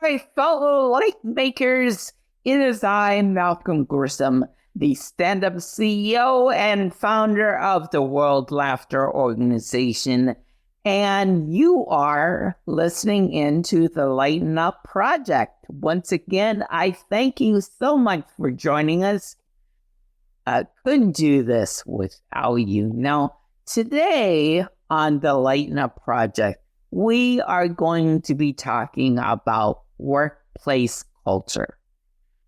My fellow light makers, it is I, Malcolm Grissom, the stand-up CEO and founder of the World Laughter Organization, and you are listening into the Lighten Up Project. Once again, I thank you so much for joining us. I couldn't do this without you. Now, today on the Lighten Up Project, we are going to be talking about workplace culture.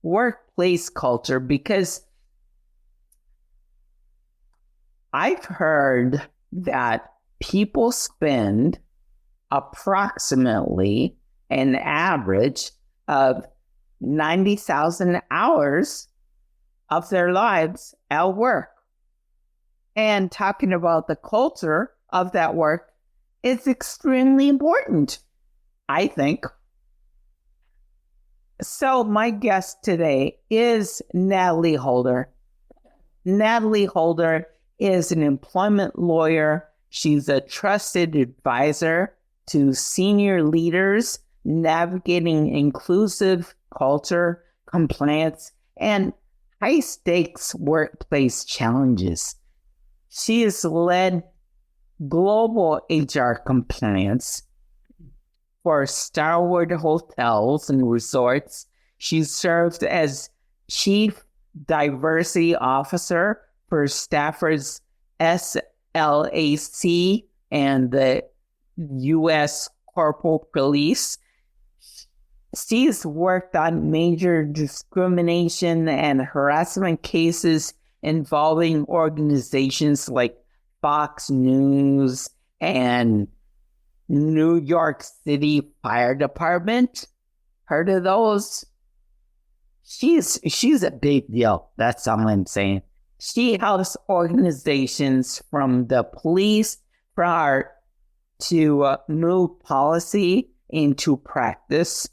Workplace culture, because I've heard that people spend approximately an average of 90,000 hours of their lives at work. And talking about the culture of that work is extremely important, I think. So my guest today is Natalie Holder. Natalie Holder is an employment lawyer. She's a trusted advisor to senior leaders navigating inclusive culture, compliance, and high-stakes workplace challenges. She has led global HR compliance for Starwood Hotels and Resorts. She served as Chief Diversity Officer for Stafford's SLAC and the U.S. Corporal Police. She's worked on major discrimination and harassment cases involving organizations like Fox News and New York City Fire Department. Heard of those? She's a big deal. That's all I'm saying. She helps organizations from the police to move policy into practice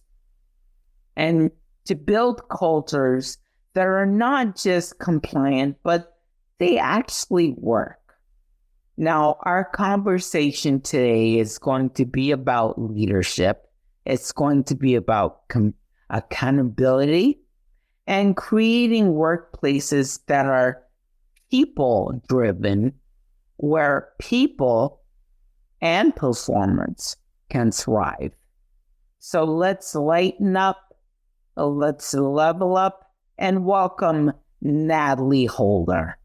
and to build cultures that are not just compliant, but they actually work. Now, our conversation today is going to be about leadership. It's going to be about accountability and creating workplaces that are people-driven, where people and performance can thrive. So let's lighten up, let's level up, and welcome Natalie Holder.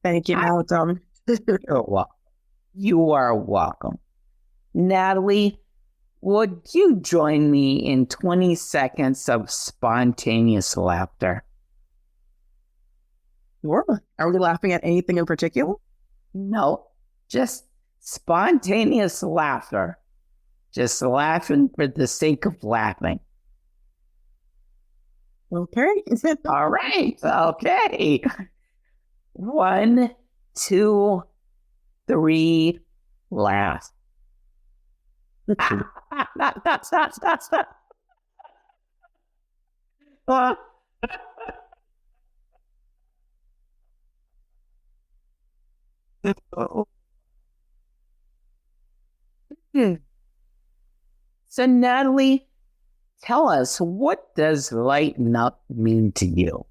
Thank you, Malcolm. You're welcome. You are welcome. Natalie, would you join me in 20 seconds of spontaneous laughter? Sure. Are we laughing at anything in particular? No, just spontaneous laughter. Just laughing for the sake of laughing. Okay. All right. Okay. 1, 2, 3, laugh. So, Natalie, tell us, what does lighten up mean to you?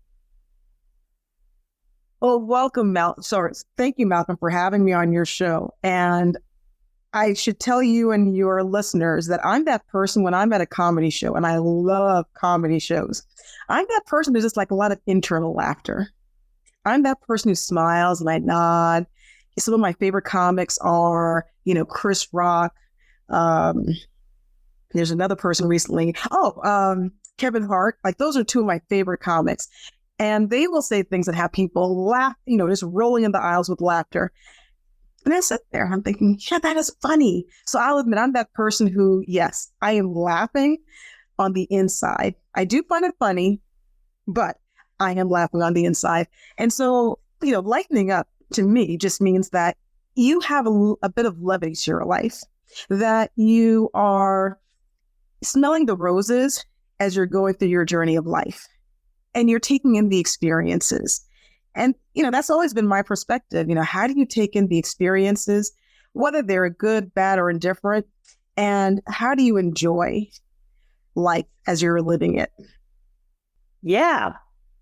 Well, welcome, Malcolm. Sorry. Thank you, Malcolm, for having me on your show. And I should tell you and your listeners that I'm that person when I'm at a comedy show, and I love comedy shows. I'm that person who's just like a lot of internal laughter. I'm that person who smiles and I nod. Some of my favorite comics are, Chris Rock. There's another person recently. Kevin Hart. Like, those are two of my favorite comics. And they will say things that have people laugh, just rolling in the aisles with laughter. And I sit there and I'm thinking, yeah, that is funny. So I'll admit I'm that person who, yes, I am laughing on the inside. I do find it funny, but I am laughing on the inside. And so, lightening up to me just means that you have a bit of levity to your life, that you are smelling the roses as you're going through your journey of life. And you're taking in the experiences. And, that's always been my perspective. How do you take in the experiences, whether they're good, bad, or indifferent? And how do you enjoy life as you're living it. Yeah.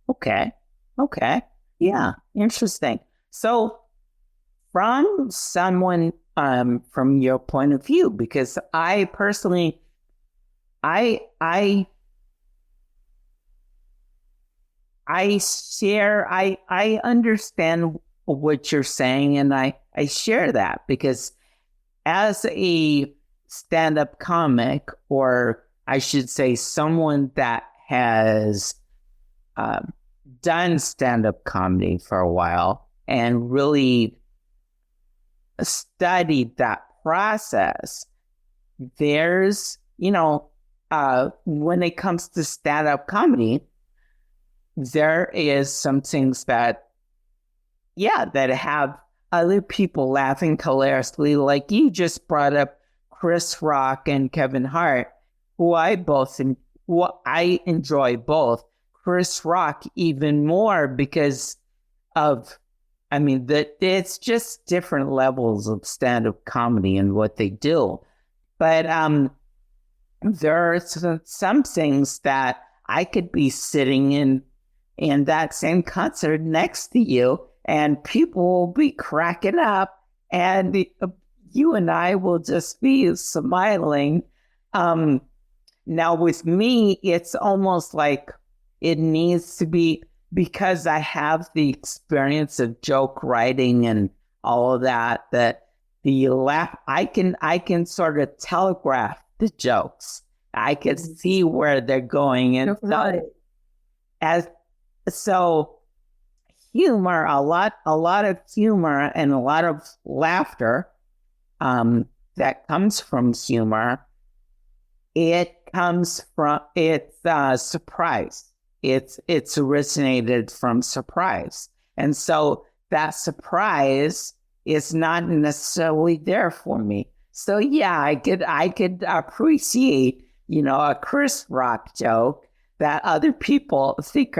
Okay. Yeah. Interesting. So from someone, from your point of view, because I personally, I I understand what you're saying, and I share that, because as a stand-up comic, or I should say someone that has done stand-up comedy for a while and really studied that process, there's, when it comes to stand-up comedy, there is some things that have other people laughing hilariously. Like you just brought up Chris Rock and Kevin Hart, who I enjoy both. Chris Rock even more because of, it's just different levels of stand-up comedy and what they do. But there are some things that I could be sitting in that same concert next to you, and people will be cracking up, and you and I will just be smiling. Now with me, it's almost like it needs to be, because I have the experience of joke writing and all of that, that the laugh, I can sort of telegraph the jokes. I can see where they're going. And right. So humor, a lot of humor and a lot of laughter that comes from humor, it's surprise. It's originated from surprise. And so that surprise is not necessarily there for me. So yeah, I could appreciate, a Chris Rock joke that other people think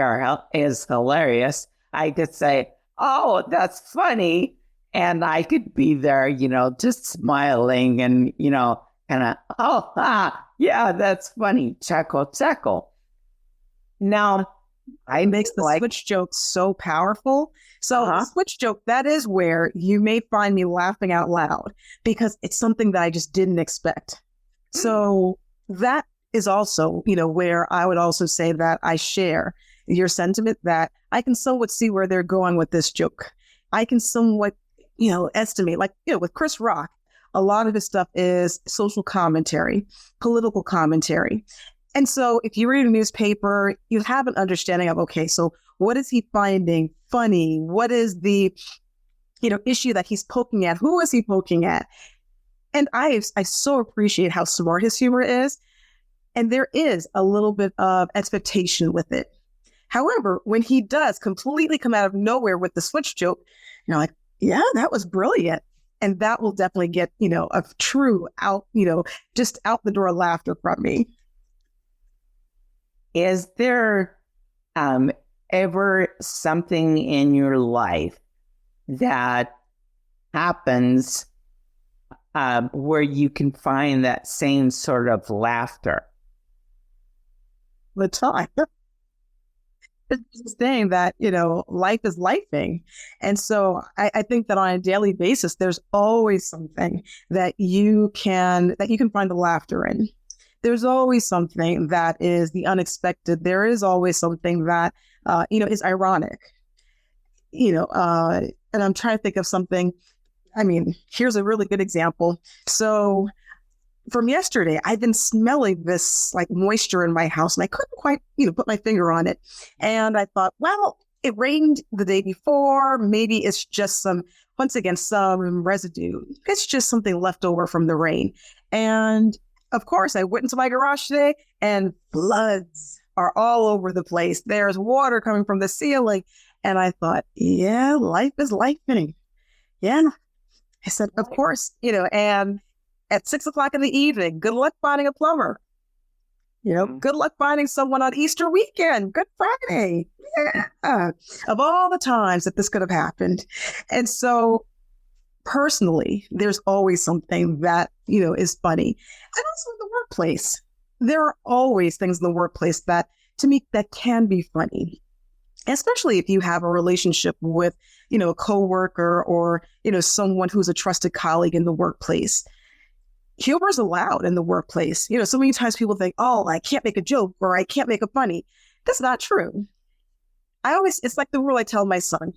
is hilarious. I could say, "Oh, that's funny," and I could be there, just smiling and kind of, "Oh, yeah, that's funny." Chuckle. Now, It makes the switch joke so powerful. So the switch joke, that is where you may find me laughing out loud, because it's something that I just didn't expect. So that is also, where I would also say that I share your sentiment, that I can somewhat see where they're going with this joke. I can somewhat, estimate, like, with Chris Rock, a lot of his stuff is social commentary, political commentary. And so if you read a newspaper, you have an understanding of, okay, so what is he finding funny? What is the, issue that he's poking at? Who is he poking at? And I so appreciate how smart his humor is. And there is a little bit of expectation with it. However, when he does completely come out of nowhere with the switch joke, you're like, yeah, that was brilliant. And that will definitely get, a true just out the door laughter from me. Is there ever something in your life that happens where you can find that same sort of laughter? The time. It's saying that, life is lifing. And so I think that on a daily basis, there's always something that you can find the laughter in. There's always something that is the unexpected. There is always something that, is ironic, and I'm trying to think of something. Here's a really good example. So from yesterday, I've been smelling this like moisture in my house, and I couldn't quite, put my finger on it. And I thought, well, it rained the day before. Maybe it's just some residue. It's just something left over from the rain. And of course, I went into my garage today, and floods are all over the place. There's water coming from the ceiling. And I thought, yeah, life is lifing. Yeah. I said, of course, and at 6:00 in the evening, good luck finding a plumber. Good luck finding someone on Easter weekend, Good Friday. Yeah. Of all the times that this could have happened. And so personally, there's always something that, is funny. And also in the workplace, there are always things in the workplace that, to me, that can be funny, especially if you have a relationship with, a coworker or, someone who's a trusted colleague in the workplace. Humor is allowed in the workplace. So many times people think, oh, I can't make a joke or I can't make a funny. That's not true. It's like the rule I tell my son.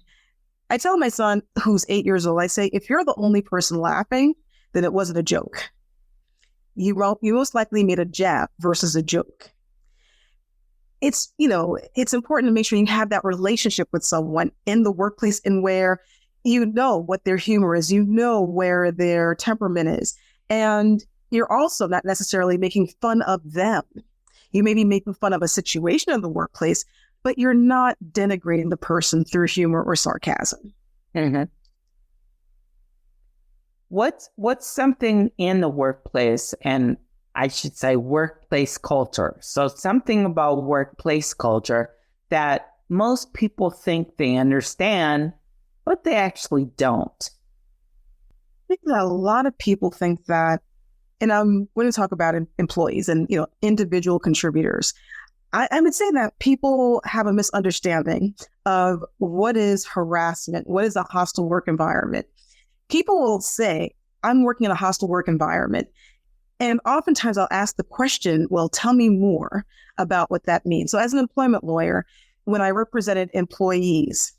I tell my son, who's 8 years old, I say, if you're the only person laughing, then it wasn't a joke. You most likely made a jab versus a joke. It's important to make sure you have that relationship with someone in the workplace and where you know what their humor is, you know where their temperament is. And you're also not necessarily making fun of them. You may be making fun of a situation in the workplace, but you're not denigrating the person through humor or sarcasm. Mm-hmm. What's something in the workplace, and I should say workplace culture. So something about workplace culture that most people think they understand, but they actually don't. I think that a lot of people think that, and I'm going to talk about employees and, individual contributors. I would say that people have a misunderstanding of what is harassment, what is a hostile work environment. People will say, I'm working in a hostile work environment. And oftentimes I'll ask the question, well, tell me more about what that means. So as an employment lawyer, when I represented employees,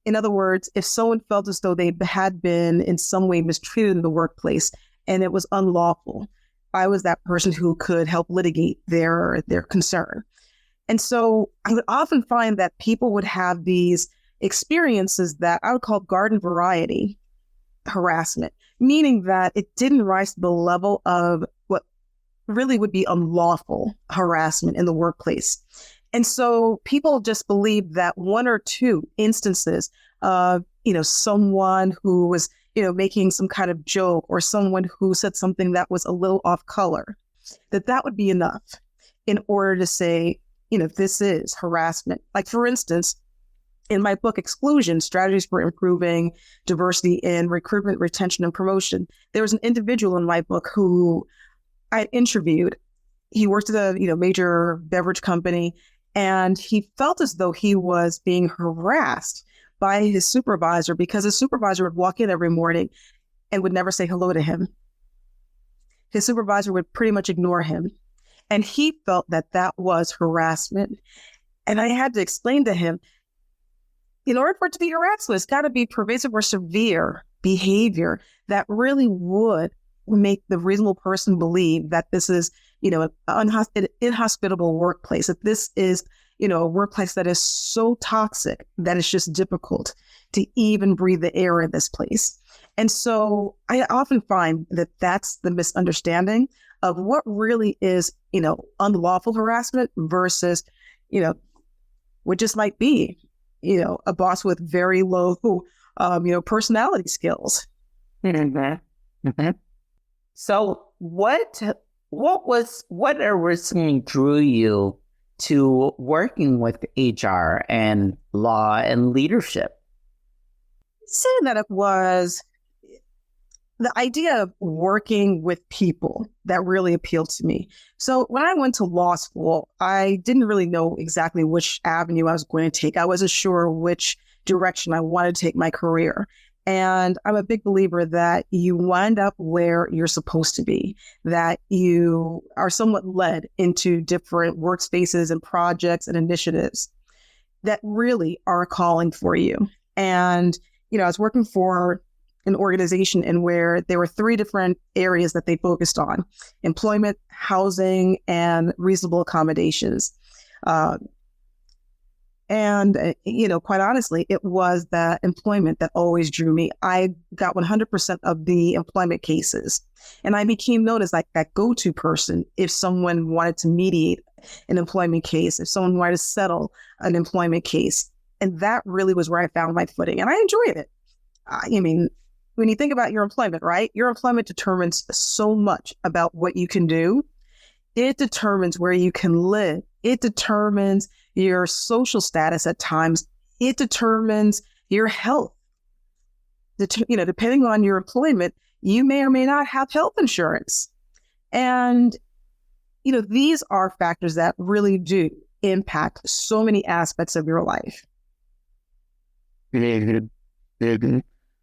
in other words, if someone felt as though they had been in some way mistreated in the workplace and it was unlawful, I was that person who could help litigate their concern. And so I would often find that people would have these experiences that I would call garden variety harassment, meaning that it didn't rise to the level of what really would be unlawful harassment in the workplace. And so people just believe that one or two instances of, someone who was, making some kind of joke or someone who said something that was a little off color, that would be enough in order to say, this is harassment. Like, for instance, in my book, Exclusion, Strategies for Improving Diversity in Recruitment, Retention, and Promotion, there was an individual in my book who I interviewed. He worked at a major beverage company, and he felt as though he was being harassed by his supervisor because his supervisor would walk in every morning and would never say hello to him. His supervisor would pretty much ignore him. And he felt that was harassment. And I had to explain to him, in order for it to be harassment, it's got to be pervasive or severe behavior that really would make the reasonable person believe that this is, an inhospitable workplace, that this is, a workplace that is so toxic that it's just difficult to even breathe the air in this place. And so I often find that that's the misunderstanding of what really is, unlawful harassment versus, what just might be, a boss with very low, personality skills. Mm-hmm. Mm-hmm. So what originally drew you to working with HR and law and leadership? Saying that it was the idea of working with people that really appealed to me. So when I went to law school, I didn't really know exactly which avenue I was going to take. I wasn't sure which direction I wanted to take my career. And I'm a big believer that you wind up where you're supposed to be, that you are somewhat led into different workspaces and projects and initiatives that really are calling for you. And, I was working for an organization in where there were 3 different areas that they focused on: employment, housing, and reasonable accommodations. And, quite honestly, it was that employment that always drew me. I got 100% of the employment cases, and I became known as like that go-to person if someone wanted to mediate an employment case, if someone wanted to settle an employment case. And that really was where I found my footing, and I enjoyed it. When you think about your employment, right? Your employment determines so much about what you can do. It determines where you can live. It determines your social status at times. It determines your health. Depending on your employment, you may or may not have health insurance. And these are factors that really do impact so many aspects of your life.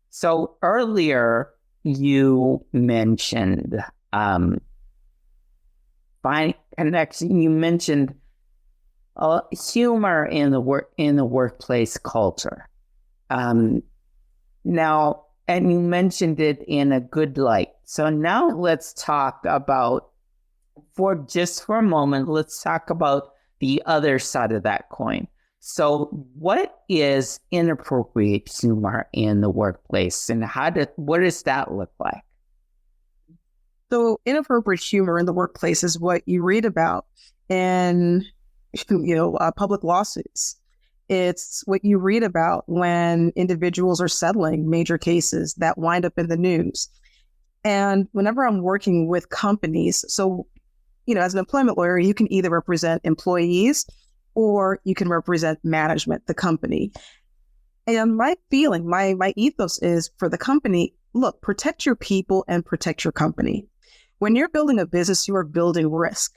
So earlier you mentioned finding connection. You mentioned humor in the workplace culture. Now, and you mentioned it in a good light. So now let's talk about, for a moment, let's talk about the other side of that coin. So what is inappropriate humor in the workplace, and what does that look like? So inappropriate humor in the workplace is what you read about in, public lawsuits. It's what you read about when individuals are settling major cases that wind up in the news. And whenever I'm working with companies, so, as an employment lawyer, you can either represent employees or you can represent management, the company. And my feeling, my ethos is for the company, look, protect your people and protect your company. When you're building a business, you are building risk.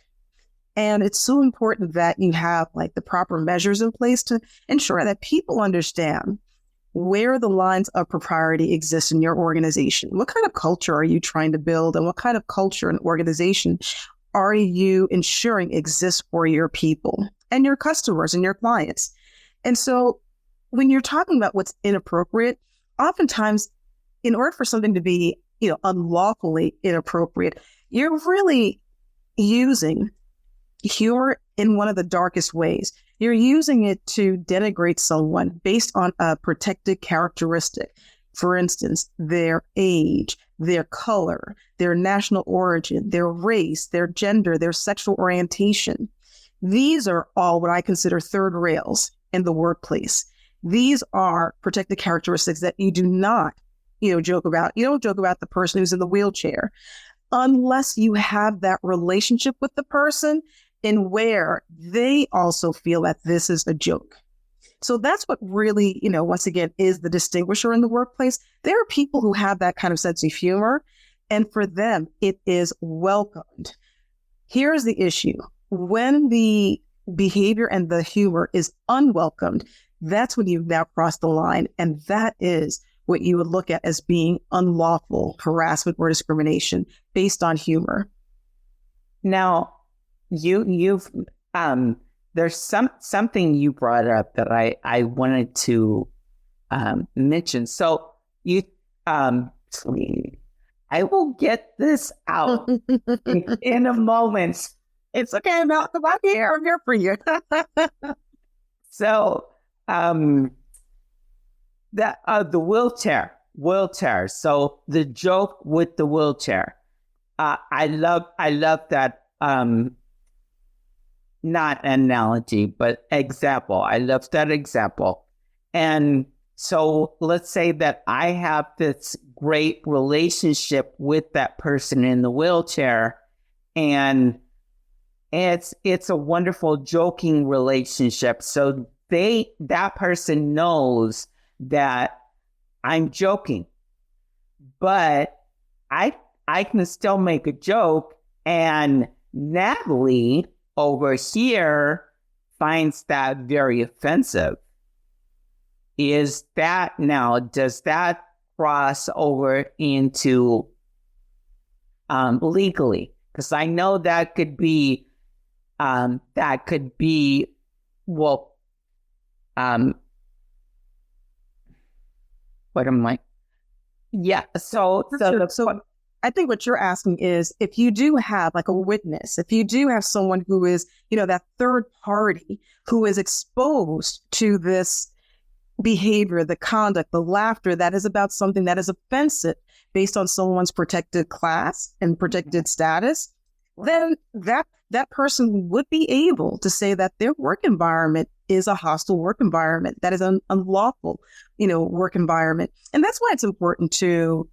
And it's so important that you have the proper measures in place to ensure that people understand where the lines of propriety exist in your organization. What kind of culture are you trying to build, and what kind of culture and organization are you ensuring exists for your people and your customers and your clients? And so when you're talking about what's inappropriate, oftentimes in order for something to be, unlawfully inappropriate, you're really using humor in one of the darkest ways. You're using it to denigrate someone based on a protected characteristic. For instance, their age, their color, their national origin, their race, their gender, their sexual orientation. These are all what I consider third rails in the workplace. These are protected characteristics that you do not, joke about. You don't joke about the person who's in the wheelchair unless you have that relationship with the person in where they also feel that this is a joke. So that's what really, once again, is the distinguisher in the workplace. There are people who have that kind of sense of humor, and for them, it is welcomed. Here's the issue. When the behavior and the humor is unwelcomed, that's when you've now crossed the line, and that is what you would look at as being unlawful harassment or discrimination based on humor. Now, you've there's something you brought up that I wanted to mention. So I will get this out in a moment. It's okay, Malcolm. I'm here for you. So the wheelchair. So the joke with the wheelchair. I love that. Not analogy, but example. I love that example. And so let's say that I have this great relationship with that person in the wheelchair, and it's a wonderful joking relationship. So that person knows that I'm joking, but I can still make a joke, and Natalie over here finds that very offensive. Does that cross over into legally? Because I know that could be what am I? Yeah. So I think what you're asking is, if you do have a witness, if you do have someone who is, that third party who is exposed to this behavior, the conduct, the laughter that is about something that is offensive based on someone's protected class and protected status, then that person would be able to say that their work environment is a hostile work environment, that is an unlawful, work environment. And that's why it's important to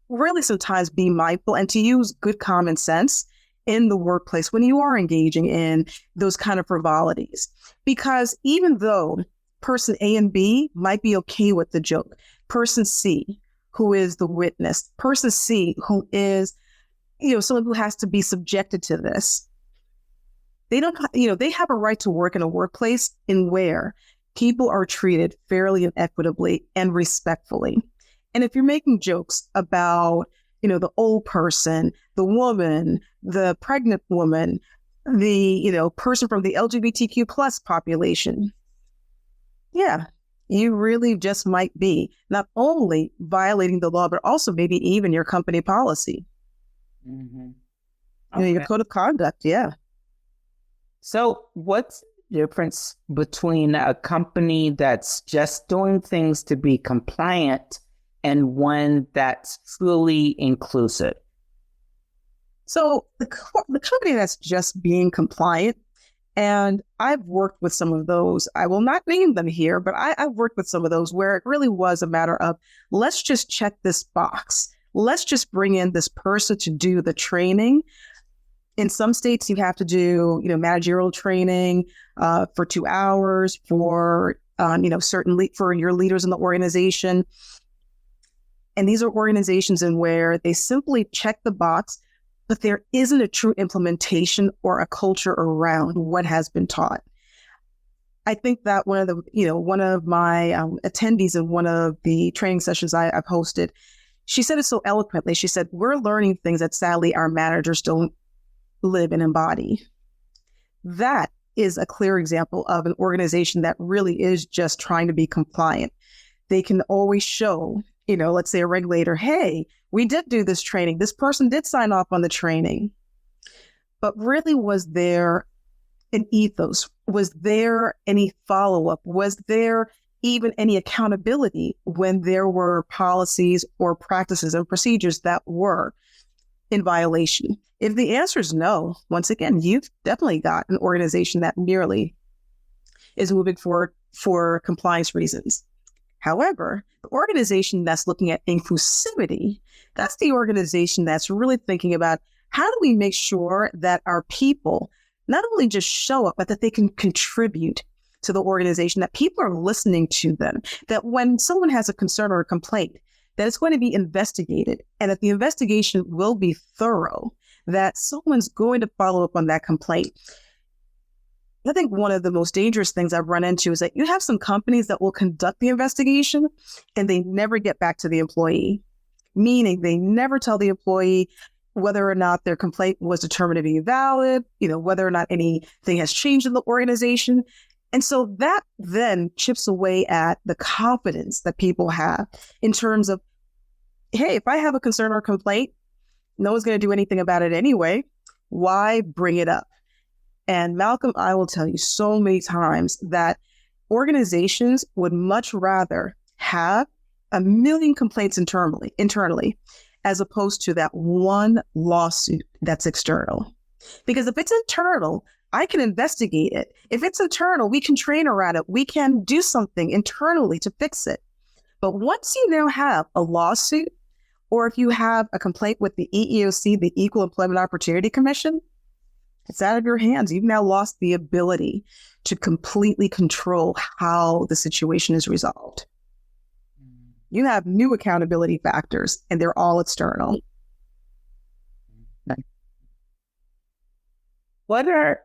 really sometimes be mindful and to use good common sense in the workplace when you are engaging in those kind of frivolities. Because even though person A and B might be okay with the joke, person C, who is the witness, person C, who is, someone who has to be subjected to this, They don't, they have a right to work in a workplace in where people are treated fairly and equitably and respectfully. And if you're making jokes about, the old person, the woman, the pregnant woman, the, person from the LGBTQ plus population, yeah, you really just might be not only violating the law, but also maybe even your company policy. Mm-hmm. Your code of conduct. Yeah. So what's the difference between a company that's just doing things to be compliant and one that's fully inclusive? So the company that's just being compliant, and I've worked with some of those, I will not name them here, but I've worked with some of those where it really was a matter of, let's just check this box. Let's just bring in this person to do the training. In some states, you have to do, managerial training for 2 hours for, for your leaders in the organization. And these are organizations in where they simply check the box, but there isn't a true implementation or a culture around what has been taught. I think that one of my attendees in one of the training sessions I've hosted, she said it so eloquently. She said, we're learning things that sadly our managers don't live and embody. That is a clear example of an organization that really is just trying to be compliant. They can always show, let's say a regulator, hey, we did do this training. This person did sign off on the training. But really, was there an ethos? Was there any follow-up? Was there even any accountability when there were policies or practices and procedures that were in violation? If the answer is no, once again, you've definitely got an organization that merely is moving forward for compliance reasons. However, the organization that's looking at inclusivity, that's the organization that's really thinking about how do we make sure that our people not only just show up, but that they can contribute to the organization, that people are listening to them, that when someone has a concern or a complaint, that it's going to be investigated and that the investigation will be thorough, that someone's going to follow up on that complaint. I think one of the most dangerous things I've run into is that you have some companies that will conduct the investigation and they never get back to the employee, meaning they never tell the employee whether or not their complaint was determined to be valid, whether or not anything has changed in the organization. And so that then chips away at the confidence that people have in terms of, hey, if I have a concern or complaint, no one's going to do anything about it anyway. Why bring it up? And Malcolm, I will tell you so many times that organizations would much rather have a million complaints internally, as opposed to that one lawsuit that's external. Because if it's internal, I can investigate it. If it's internal, we can train around it. We can do something internally to fix it. But once you now have a lawsuit, or if you have a complaint with the EEOC, the Equal Employment Opportunity Commission, it's out of your hands. You've now lost the ability to completely control how the situation is resolved. You have new accountability factors, and they're all external. What are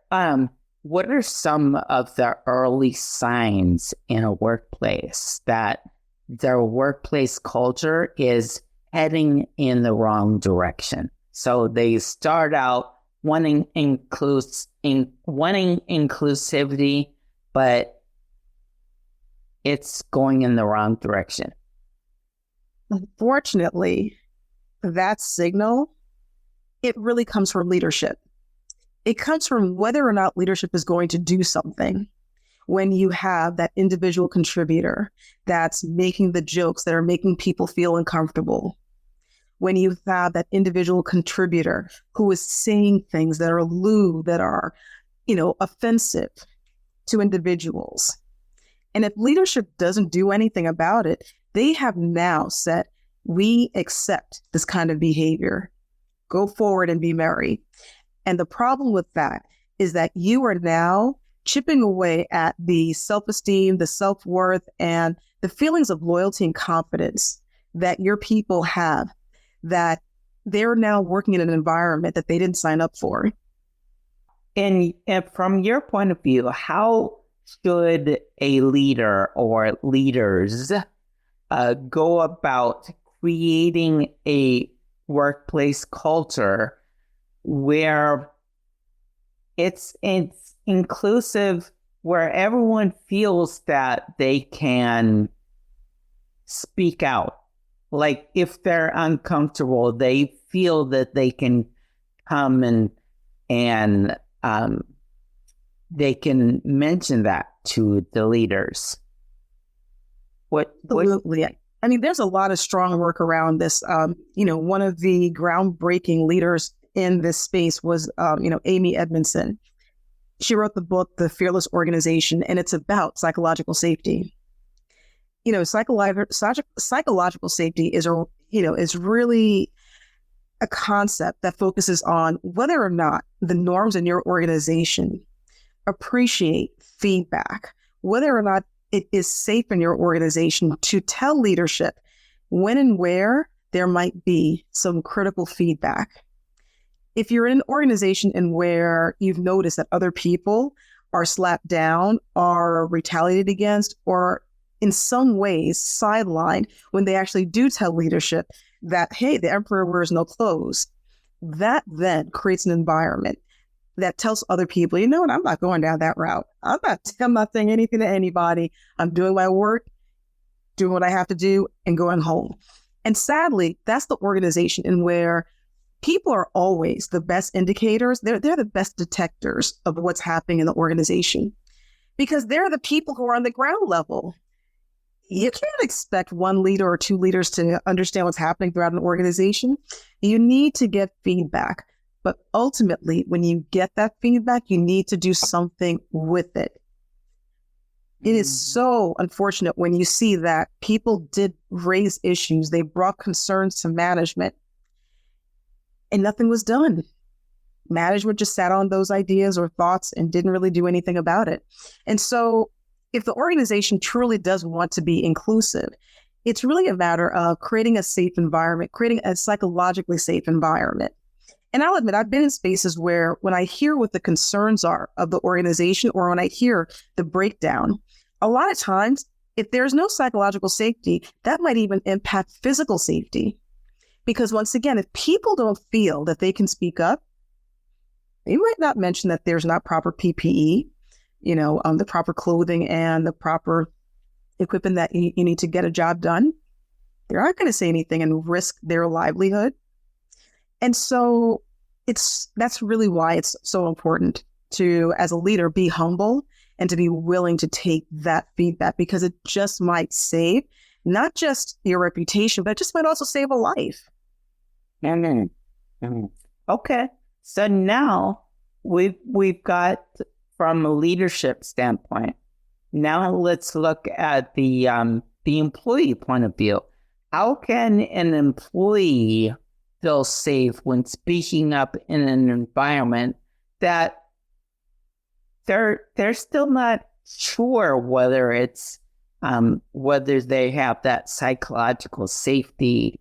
some of the early signs in a workplace that their workplace culture is heading in the wrong direction? So they start out wanting inclusivity, but it's going in the wrong direction. Unfortunately, that signal, it really comes from leadership. It comes from whether or not leadership is going to do something. When you have that individual contributor that's making the jokes that are making people feel uncomfortable, when you have that individual contributor who is saying things that are lewd, that are, offensive to individuals. And if leadership doesn't do anything about it, they have now said, we accept this kind of behavior. Go forward and be merry. And the problem with that is that you are now chipping away at the self-esteem, the self-worth, and the feelings of loyalty and confidence that your people have, that they're now working in an environment that they didn't sign up for. and from your point of view, how should a leader or leaders go about creating a workplace culture where it's inclusive, where everyone feels that they can speak out? Like if they're uncomfortable, they feel that they can come and they can mention that to the leaders. Absolutely. I mean, there's a lot of strong work around this. One of the groundbreaking leaders in this space was, Amy Edmondson. She wrote the book, The Fearless Organization, and it's about psychological safety. Psychological safety is really a concept that focuses on whether or not the norms in your organization appreciate feedback, whether or not it is safe in your organization to tell leadership when and where there might be some critical feedback. If you're in an organization in where you've noticed that other people are slapped down, are retaliated against, or in some ways sidelined when they actually do tell leadership that, hey, the emperor wears no clothes, that then creates an environment that tells other people, you know what, I'm not going down that route. I'm not saying anything to anybody. I'm doing my work, doing what I have to do, and going home. And sadly, that's the organization in where people are always the best indicators. They're the best detectors of what's happening in the organization because they're the people who are on the ground level. You can't expect one leader or two leaders to understand what's happening throughout an organization. You need to get feedback. But ultimately, when you get that feedback, you need to do something with it. It is so unfortunate when you see that people did raise issues. They brought concerns to management and nothing was done. Management just sat on those ideas or thoughts and didn't really do anything about it. And so if the organization truly does want to be inclusive, it's really a matter of creating a safe environment, creating a psychologically safe environment. And I'll admit, I've been in spaces where when I hear what the concerns are of the organization or when I hear the breakdown, a lot of times, if there's no psychological safety, that might even impact physical safety. Because once again, if people don't feel that they can speak up, they might not mention that there's not proper PPE, the proper clothing and the proper equipment that you need to get a job done. They're not going to say anything and risk their livelihood. And so that's really why it's so important to, as a leader, be humble and to be willing to take that feedback, because it just might save not just your reputation, but it just might also save a life. Okay. So now we've got, from a leadership standpoint, now let's look at the employee point of view. How can an employee feel safe when speaking up in an environment that they're still not sure whether it's whether they have that psychological safety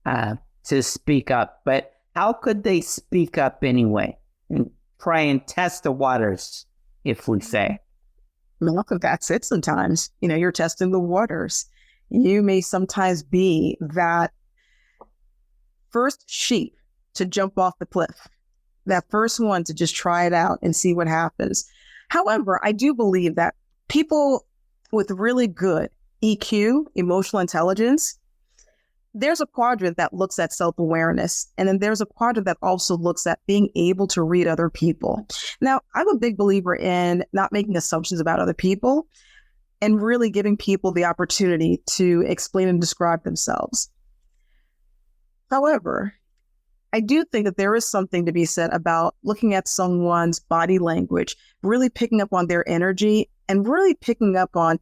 to speak up? But how could they speak up anyway and try and test the waters, if we say? Well, that's it sometimes. You're testing the waters. You may sometimes be that first sheep to jump off the cliff, that first one to just try it out and see what happens. However, I do believe that people with really good EQ, emotional intelligence, there's a quadrant that looks at self-awareness, and then there's a quadrant that also looks at being able to read other people. Now, I'm a big believer in not making assumptions about other people and really giving people the opportunity to explain and describe themselves. However, I do think that there is something to be said about looking at someone's body language, really picking up on their energy, and really picking up on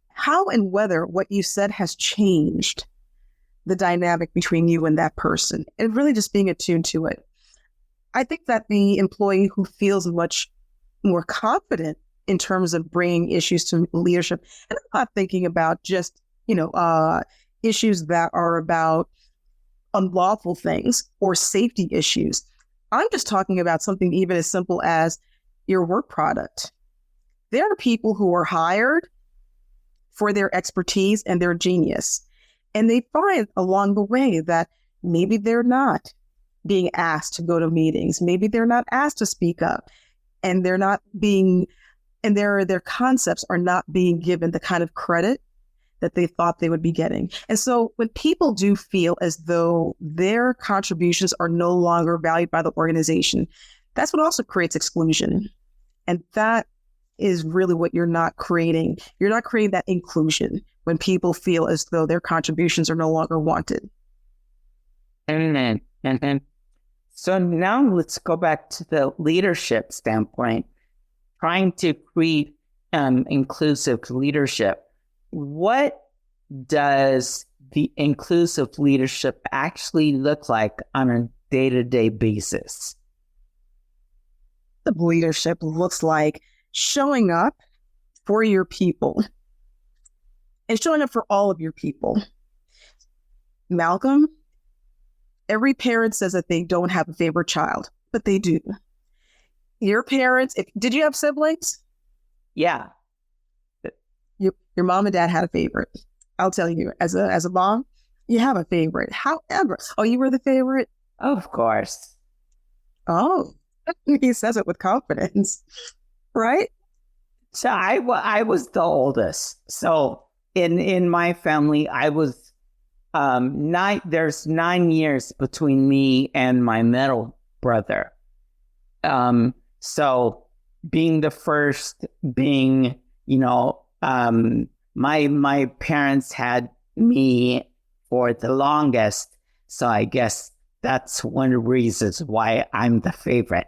how and whether what you said has changed the dynamic between you and that person, and really just being attuned to it. I think that the employee who feels much more confident in terms of bringing issues to leadership, and I'm not thinking about just, issues that are about unlawful things or safety issues. I'm just talking about something even as simple as your work product. There are people who are hired for their expertise and their genius. And they find along the way that maybe they're not being asked to go to meetings. Maybe they're not asked to speak up, and they're not being, and their concepts are not being given the kind of credit that they thought they would be getting. And so when people do feel as though their contributions are no longer valued by the organization, that's what also creates exclusion. And that is really what you're not creating. You're not creating that inclusion when people feel as though their contributions are no longer wanted. And so now let's go back to the leadership standpoint, trying to create inclusive leadership. What does the inclusive leadership actually look like on a day-to-day basis? The leadership looks like showing up for your people and showing up for all of your people. Malcolm, every parent says that they don't have a favorite child, but they do. Your parents, did you have siblings? Yeah. Your mom and dad had a favorite. I'll tell you, as a mom, you have a favorite. However, you were the favorite? Of course. Oh, he says it with confidence, right? So I was the oldest. So in my family, I was there's 9 years between me and my middle brother. So being the first, my parents had me for the longest. So I guess that's one of the reasons why I'm the favorite.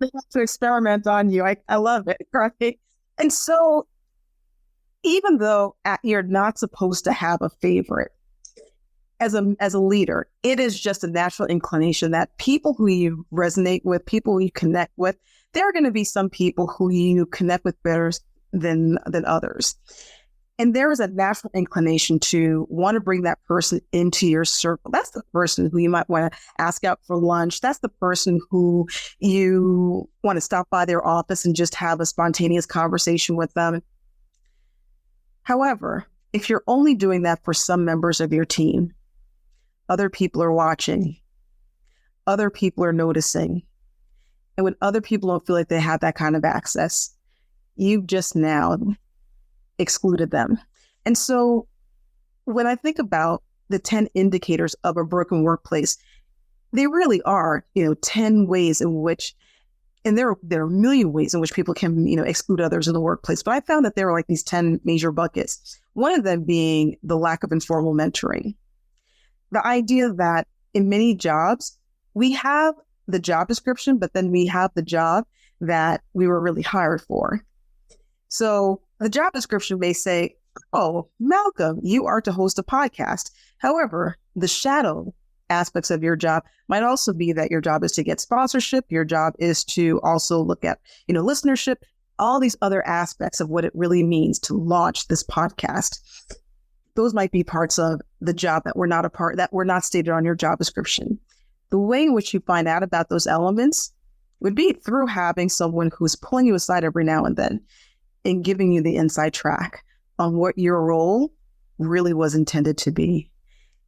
They have to experiment on you. I love it, right? And so even though you're not supposed to have a favorite, as a leader, it is just a natural inclination that people who you resonate with, people who you connect with, there are going to be some people who you connect with better than others. And there is a natural inclination to want to bring that person into your circle. That's the person who you might want to ask out for lunch. That's the person who you want to stop by their office and just have a spontaneous conversation with them. However, if you're only doing that for some members of your team, other people are watching, other people are noticing. And when other people don't feel like they have that kind of access, you've just now excluded them. And so when I think about the 10 indicators of a broken workplace, they really are, 10 ways in which, and there are a million ways in which people can, exclude others in the workplace. But I found that there are like these 10 major buckets. One of them being the lack of informal mentoring. The idea that in many jobs, we have the job description, but then we have the job that we were really hired for. So the job description may say, oh, Malcolm, you are to host a podcast. However, the shadow aspects of your job might also be that your job is to get sponsorship. Your job is to also look at, listenership, all these other aspects of what it really means to launch this podcast. Those might be parts of the job that were not stated on your job description. The way in which you find out about those elements would be through having someone who's pulling you aside every now and then and giving you the inside track on what your role really was intended to be.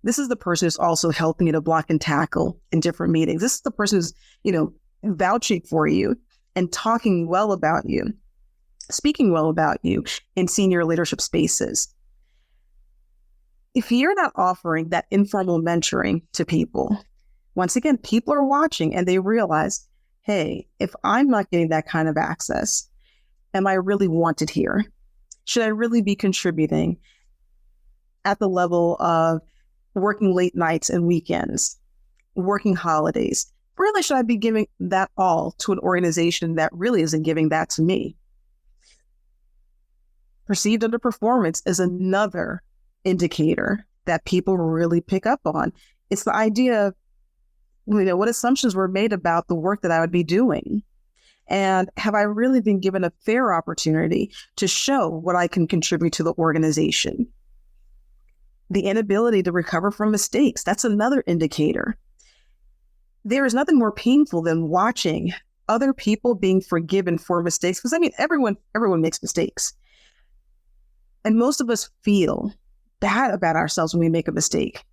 This is the person who's also helping you to block and tackle in different meetings. This is the person who's, vouching for you and talking well about you, speaking well about you in senior leadership spaces. If you're not offering that informal mentoring to people, once again, people are watching and they realize, hey, if I'm not getting that kind of access, am I really wanted here? Should I really be contributing at the level of working late nights and weekends, working holidays? Really, should I be giving that all to an organization that really isn't giving that to me? Perceived underperformance is another indicator that people really pick up on. It's the idea of, what assumptions were made about the work that I would be doing. And have I really been given a fair opportunity to show what I can contribute to the organization? The inability to recover from mistakes, that's another indicator. there is nothing more painful than watching other people being forgiven for mistakes. Because I mean, everyone makes mistakes. And most of us feel bad about ourselves when we make a mistake.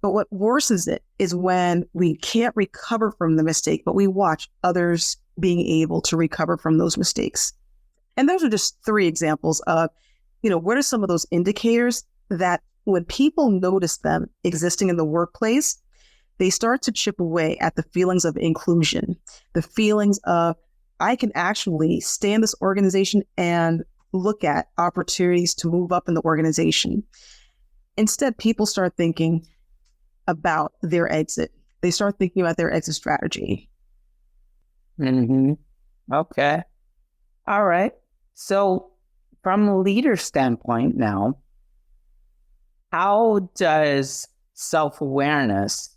But what worsens it is when we can't recover from the mistake, but we watch others being able to recover from those mistakes. And those are just 3 examples of, what are some of those indicators that when people notice them existing in the workplace, they start to chip away at the feelings of inclusion, the feelings of, I can actually stay in this organization and look at opportunities to move up in the organization. Instead, people start thinking about their exit. They start thinking about their exit strategy. Mm-hmm. Okay. All right. So from a leader standpoint now, how does self-awareness,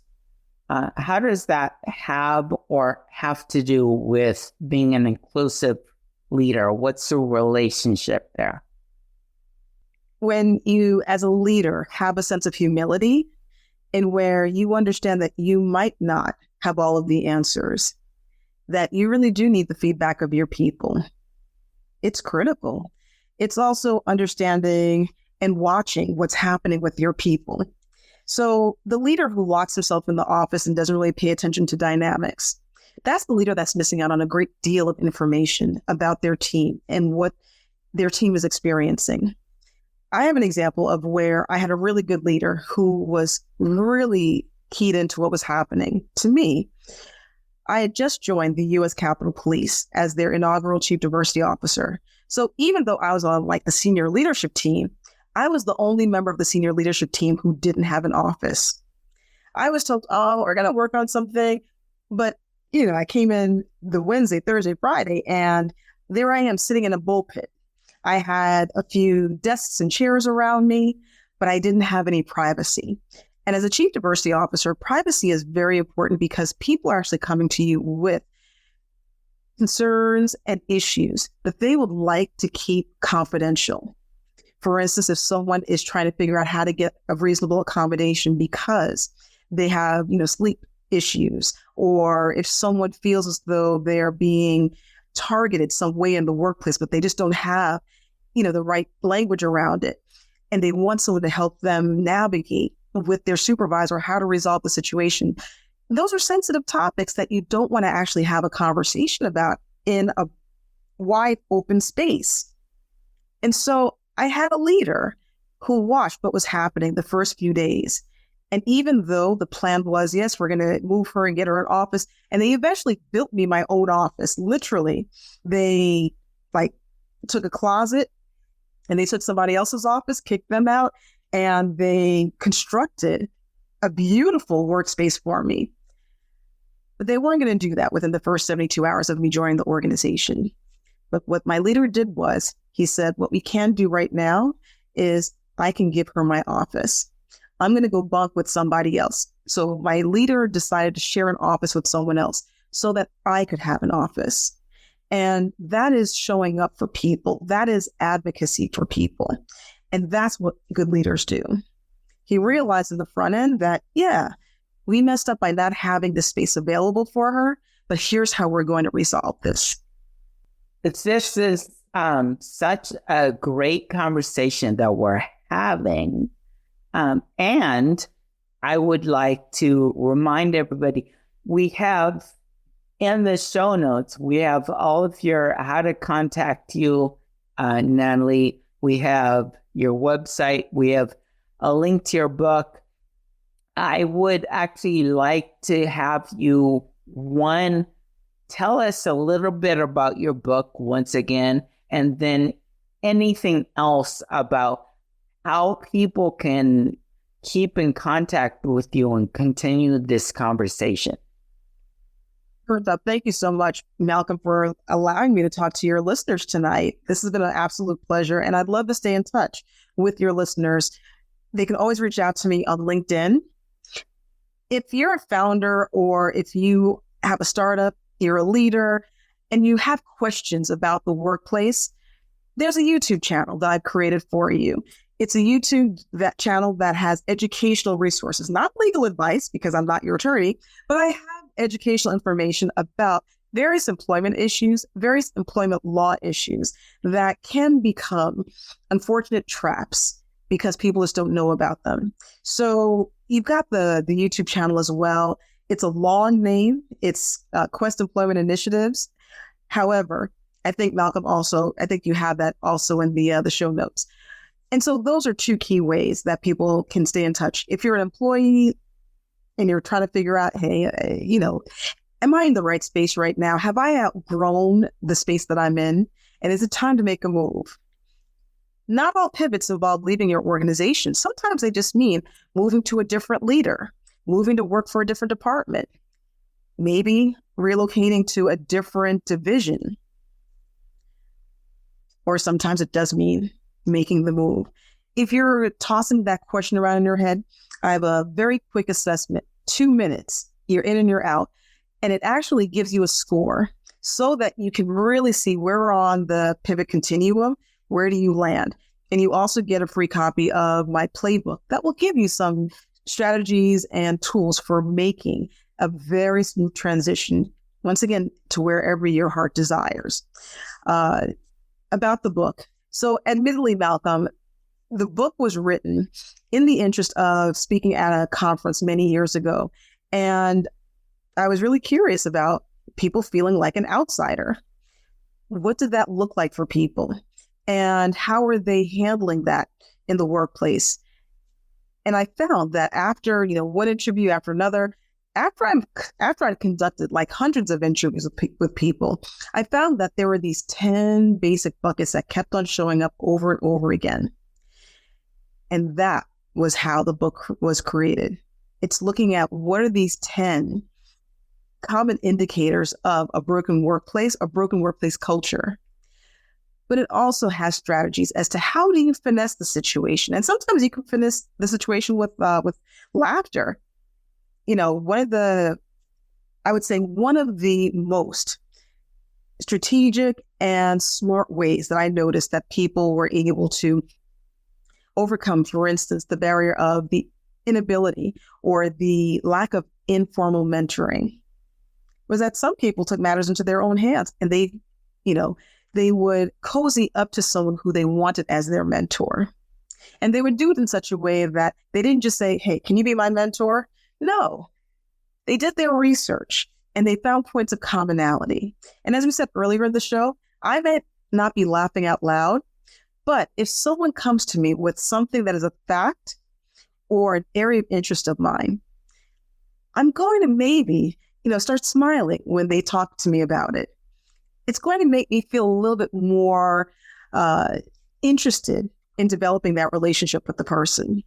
how does that have to do with being an inclusive leader? What's the relationship there? When you, as a leader, have a sense of humility and where you understand that you might not have all of the answers, that you really do need the feedback of your people. It's critical. It's also understanding and watching what's happening with your people. So the leader who locks himself in the office and doesn't really pay attention to dynamics, that's the leader that's missing out on a great deal of information about their team and what their team is experiencing. I have an example of where I had a really good leader who was really keyed into what was happening. To me, I had just joined the U.S. Capitol Police as their inaugural chief diversity officer. So even though I was on the senior leadership team, I was the only member of the senior leadership team who didn't have an office. I was told, we're going to work on something. But, I came in the Wednesday, Thursday, Friday, and there I am sitting in a bullpit. I had a few desks and chairs around me, but I didn't have any privacy. And as a chief diversity officer, privacy is very important because people are actually coming to you with concerns and issues that they would like to keep confidential. For instance, if someone is trying to figure out how to get a reasonable accommodation because they have, sleep issues, or if someone feels as though they're being targeted some way in the workplace, but they just don't have, the right language around it. And they want someone to help them navigate with their supervisor how to resolve the situation. Those are sensitive topics that you don't want to actually have a conversation about in a wide open space. And so I had a leader who watched what was happening the first few days. And even though the plan was, yes, we're going to move her and get her an office, and they eventually built me my own office. Literally, they took a closet and they took somebody else's office, kicked them out, and they constructed a beautiful workspace for me. But they weren't going to do that within the first 72 hours of me joining the organization. But what my leader did was, he said, what we can do right now is I can give her my office. I'm going to go bunk with somebody else. So my leader decided to share an office with someone else so that I could have an office. And that is showing up for people. That is advocacy for people. And that's what good leaders do. He realized in the front end that, we messed up by not having the space available for her, but here's how we're going to resolve this. This is such a great conversation that we're having. And I would like to remind everybody, we have in the show notes, we have all of how to contact you, Natalie. We have your website. We have a link to your book. I would actually like to have you, tell us a little bit about your book once again, and then anything else about how people can keep in contact with you and continue this conversation. First up, thank you so much, Malcolm, for allowing me to talk to your listeners tonight. This has been an absolute pleasure, and I'd love to stay in touch with your listeners. They can always reach out to me on LinkedIn. If you're a founder or if you have a startup, you're a leader, and you have questions about the workplace, there's a YouTube channel that I've created for you. It's a that channel that has educational resources, not legal advice because I'm not your attorney, but I have educational information about various employment issues, various employment law issues that can become unfortunate traps because people just don't know about them. So you've got the YouTube channel as well. It's a long name. It's Quest Employment Initiatives. However, I think Malcolm I think you have that also in the show notes. And so those are two key ways that people can stay in touch. If you're an employee and you're trying to figure out, hey, am I in the right space right now? Have I outgrown the space that I'm in? And is it time to make a move? Not all pivots involve leaving your organization. Sometimes they just mean moving to a different leader, moving to work for a different department, maybe relocating to a different division. Or sometimes it does mean making the move. If you're tossing that question around in your head, I have a very quick assessment, 2 minutes, you're in and you're out. And it actually gives you a score so that you can really see where on the pivot continuum, where do you land? And you also get a free copy of my playbook that will give you some strategies and tools for making a very smooth transition, once again, to wherever your heart desires. About the book. So admittedly, Malcolm, the book was written in the interest of speaking at a conference many years ago. And I was really curious about people feeling like an outsider. What did that look like for people? And how are they handling that in the workplace? And I found that after, one interview after another, after I conducted like hundreds of interviews with people, I found that there were these 10 basic buckets that kept on showing up over and over again. And that was how the book was created. It's looking at what are these 10 common indicators of a broken workplace culture. But it also has strategies as to how do you finesse the situation. And sometimes you can finesse the situation with laughter. One of the most strategic and smart ways that I noticed that people were able to overcome, for instance, the barrier of the inability or the lack of informal mentoring was that some people took matters into their own hands and they would cozy up to someone who they wanted as their mentor. And they would do it in such a way that they didn't just say, hey, can you be my mentor? No, they did their research and they found points of commonality. And as we said earlier in the show, I may not be laughing out loud, but if someone comes to me with something that is a fact or an area of interest of mine, I'm going to maybe, start smiling when they talk to me about it. It's going to make me feel a little bit more interested in developing that relationship with the person.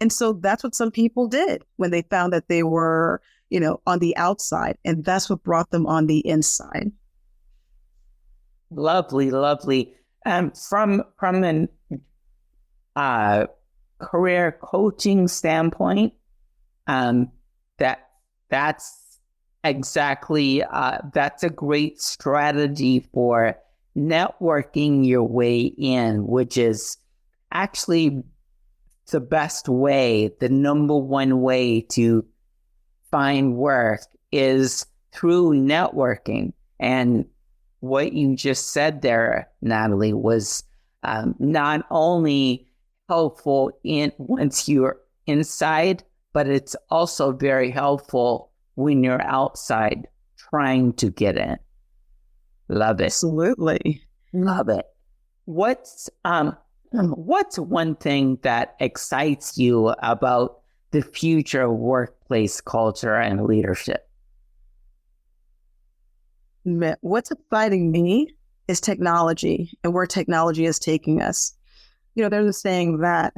And so that's what some people did when they found that they were, on the outside, and that's what brought them on the inside. Lovely, lovely. From an career coaching standpoint, that's exactly that's a great strategy for networking your way in, which is actually the best way, the number one way to find work is through networking. And what you just said there, Natalie, was not only helpful once you're inside, but it's also very helpful when you're outside trying to get in. Love it. Absolutely. Love it. What's one thing that excites you about the future of workplace culture and leadership? What's exciting me is technology and where technology is taking us. There's a saying that,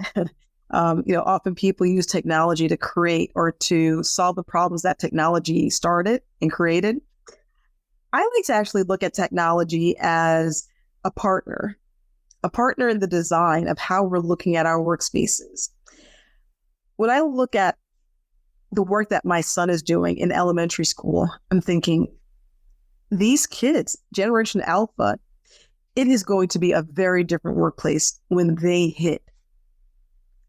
often people use technology to create or to solve the problems that technology started and created. I like to actually look at technology as a partner in the design of how we're looking at our workspaces. When I look at the work that my son is doing in elementary school, I'm thinking, these kids, Generation Alpha, it is going to be a very different workplace when they hit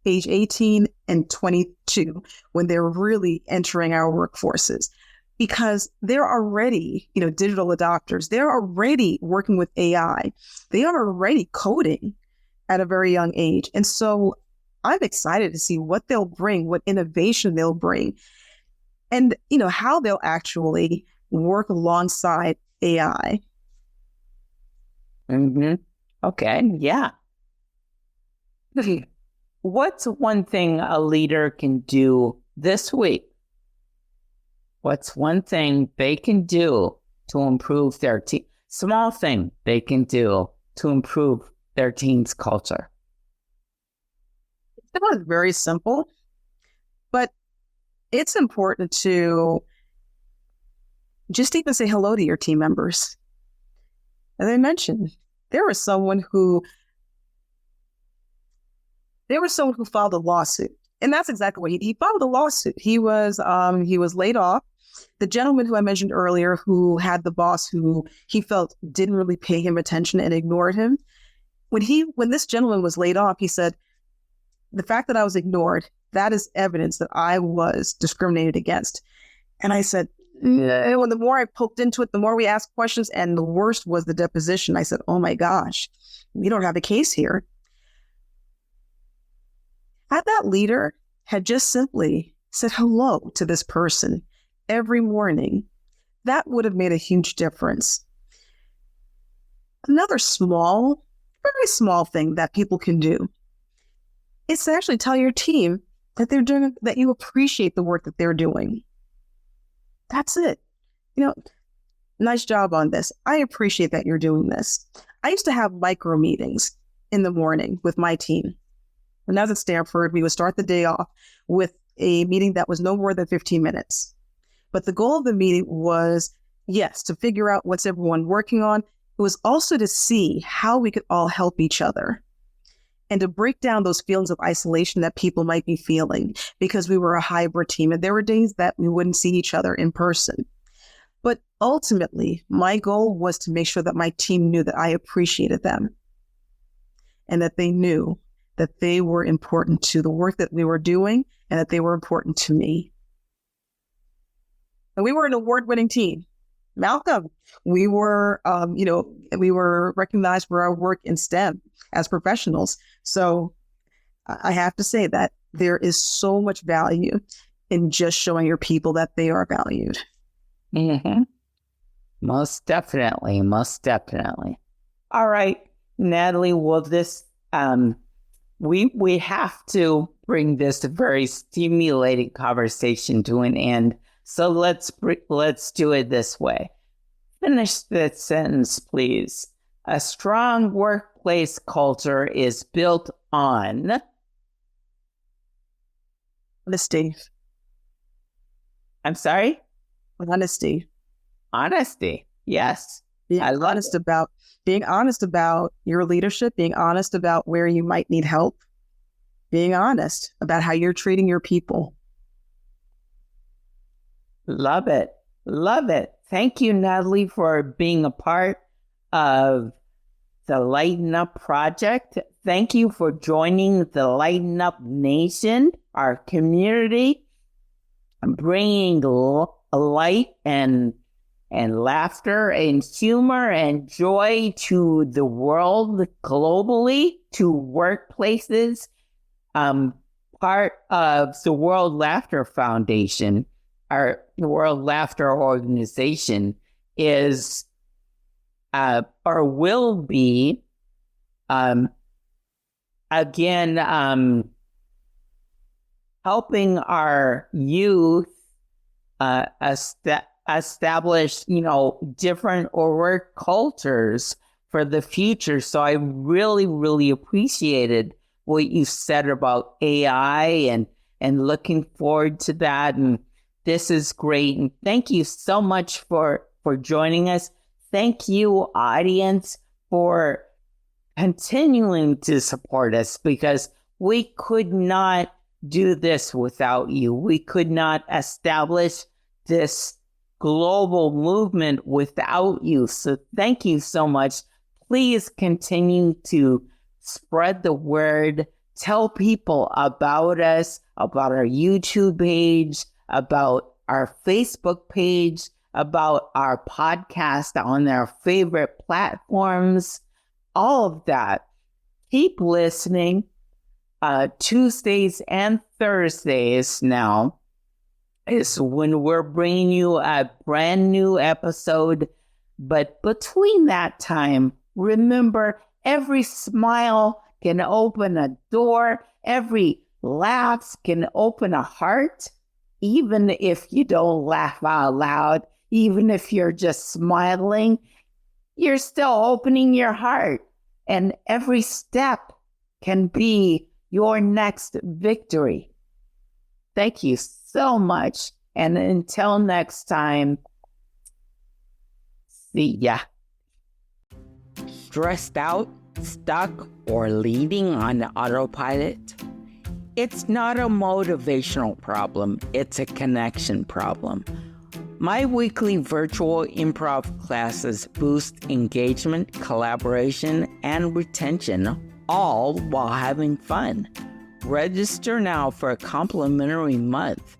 age 18 and 22, when they're really entering our workforces, because they're already, digital adopters. They're already working with AI. They are already coding at a very young age. And so I'm excited to see what they'll bring, what innovation they'll bring, and, how they'll actually work alongside AI. Mm-hmm. Okay. Yeah. What's one thing a leader can do this week? What's one thing they can do to improve their team? Small thing they can do to improve their team's culture. It was very simple, but it's important to just even say hello to your team members. As I mentioned, there was someone who filed a lawsuit, and that's exactly what he filed a lawsuit. He was laid off. The gentleman who I mentioned earlier, who had the boss who he felt didn't really pay him attention and ignored him. When this gentleman was laid off, he said, "The fact that I was ignored, that is evidence that I was discriminated against." And I said, when the more I poked into it, the more we asked questions, and the worst was the deposition. I said, "Oh my gosh, we don't have a case here." Had that leader had just simply said hello to this person every morning, that would have made a huge difference. Another small, very small thing that people can do is to actually tell your team that you appreciate the work that they're doing. That's it. Nice job on this. I appreciate that you're doing this. I used to have micro meetings in the morning with my team. When I was at Stanford, we would start the day off with a meeting that was no more than 15 minutes. But the goal of the meeting was, yes, to figure out what's everyone working on. It was also to see how we could all help each other and to break down those feelings of isolation that people might be feeling, because we were a hybrid team and there were days that we wouldn't see each other in person. But ultimately, my goal was to make sure that my team knew that I appreciated them and that they knew that they were important to the work that we were doing and that they were important to me. And we were an award-winning team. Malcolm, we were recognized for our work in STEM as professionals. So I have to say that there is so much value in just showing your people that they are valued. Mm-hmm. Most definitely. Most definitely. All right, Natalie, well, this, we have to bring this very stimulating conversation to an end. So let's do it this way. Finish that sentence, please. A strong workplace culture is built on honesty. I'm sorry? Honesty. Honesty. Yes. Being honest about your leadership, being honest about where you might need help, being honest about how you're treating your people. Love it. Love it. Thank you, Natalie, for being a part of the Lighten Up Project. Thank you for joining the Lighten Up Nation, our community, bringing light and laughter and humor and joy to the world globally, to workplaces. Part of the World Laughter Foundation, our World Laughter organization, is or will be again helping our youth establish different work cultures for the future. So I really appreciated what you said about AI and looking forward to that. And this is great. And thank you so much for joining us. Thank you, audience, for continuing to support us, because we could not do this without you. We could not establish this global movement without you. So thank you so much. Please continue to spread the word. Tell people about us, about our YouTube page, about our Facebook page, about our podcast on their favorite platforms, all of that. Keep listening. Tuesdays and Thursdays now is when we're bringing you a brand new episode. But between that time, remember, every smile can open a door. Every laugh can open a heart. Even if you don't laugh out loud, even if you're just smiling, you're still opening your heart. And every step can be your next victory. Thank you so much. And until next time, see ya. Stressed out, stuck, or leading on autopilot? It's not a motivational problem. It's a connection problem. My weekly virtual improv classes boost engagement, collaboration, and retention, all while having fun. Register now for a complimentary month.